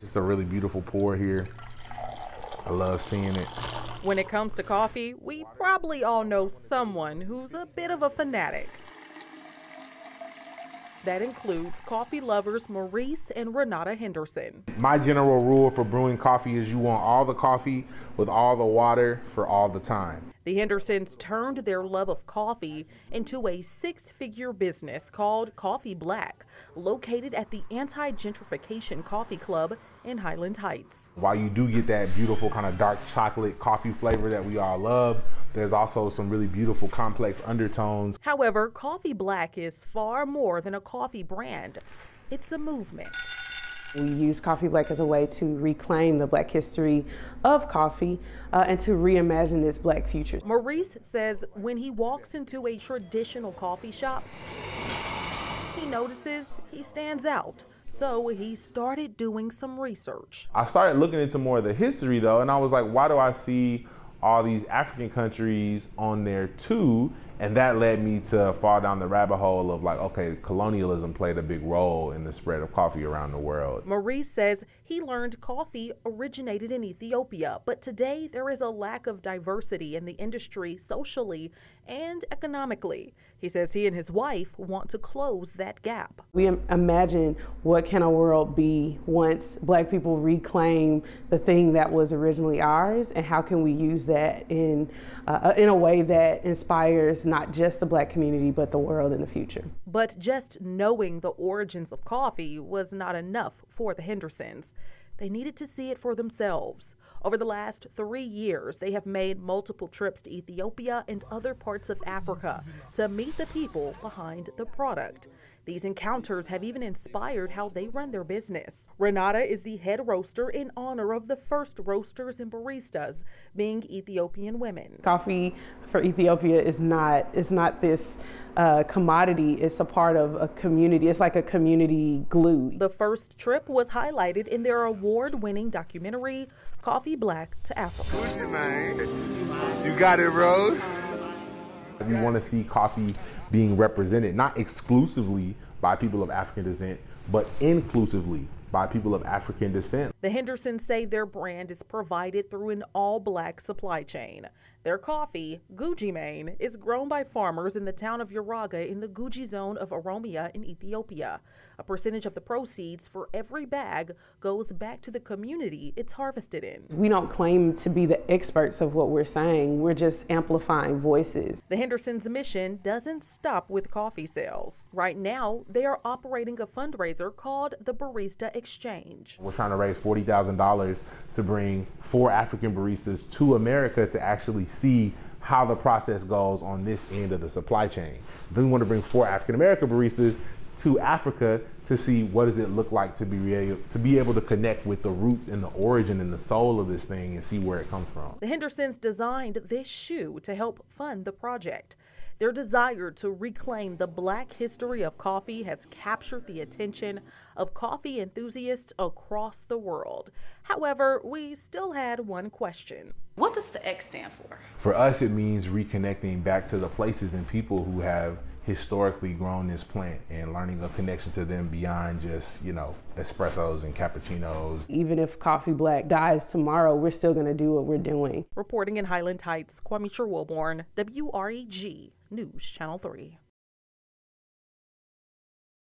Just a really beautiful pour here. I love seeing it. When it comes to coffee, we probably all know someone who's a bit of a fanatic. That includes coffee lovers Maurice and Renata Henderson. My general rule for brewing coffee is you want all the coffee with all the water for all the time. The Hendersons turned their love of coffee into a six-figure business called Coffee Black, located at the Anti-Gentrification Coffee Club in Highland Heights. While you do get that beautiful kind of dark chocolate coffee flavor that we all love, there's also some really beautiful complex undertones. However, Coffee Black is far more than a coffee brand. It's a movement. We use Coffee Black as a way to reclaim the Black history of coffee and to reimagine this Black future. Maurice says when he walks into a traditional coffee shop, he notices he stands out. So he started doing some research. I started looking into more of the history though, and I was like, why do I see all these African countries on there too? And that led me to fall down the rabbit hole of like, okay, colonialism played a big role in the spread of coffee around the world. Maurice says he learned coffee originated in Ethiopia, but today there is a lack of diversity in the industry socially and economically. He says he and his wife want to close that gap. We imagine what can a world be once Black people reclaim the thing that was originally ours, and how can we use that in a way that inspires not just the Black community, but the world in the future. But just knowing the origins of coffee was not enough for the Hendersons. They needed to see it for themselves. Over the last 3 years, they have made multiple trips to Ethiopia and other parts of Africa to meet the people behind the product. These encounters have even inspired how they run their business. Renata is the head roaster in honor of the first roasters and baristas, being Ethiopian women. Coffee for Ethiopia is not this commodity. It's a part of a community. It's like a community glue. The first trip was highlighted in their award-winning documentary, Coffee Black to Africa. Gucci, man. You got it, Rose. We want to see coffee being represented, not exclusively by people of African descent, but inclusively by people of African descent. The Hendersons say their brand is provided through an all-Black supply chain. Their coffee, Guji Mane, is grown by farmers in the town of Uraga in the Guji zone of Oromia in Ethiopia. A percentage of the proceeds for every bag goes back to the community it's harvested in. We don't claim to be the experts of what we're saying. We're just amplifying voices. The Hendersons' mission doesn't stop with coffee sales. Right now, they are operating a fundraiser called the Barista Exchange. We're trying to raise $40,000 to bring 4 African baristas to America to actually see how the process goes on this end of the supply chain. Then we want to bring 4 African American baristas to Africa to see what does it look like to be able to connect with the roots and the origin and the soul of this thing and see where it comes from. The Hendersons designed this shoe to help fund the project. Their desire to reclaim the Black history of coffee has captured the attention of coffee enthusiasts across the world. However, we still had one question. What does the X stand for? For us, it means reconnecting back to the places and people who have historically grown this plant and learning a connection to them beyond just, espressos and cappuccinos. Even if Coffee Black dies tomorrow, we're still going to do what we're doing. Reporting in Highland Heights, Kwame Sherwilborn, WREG News Channel 3.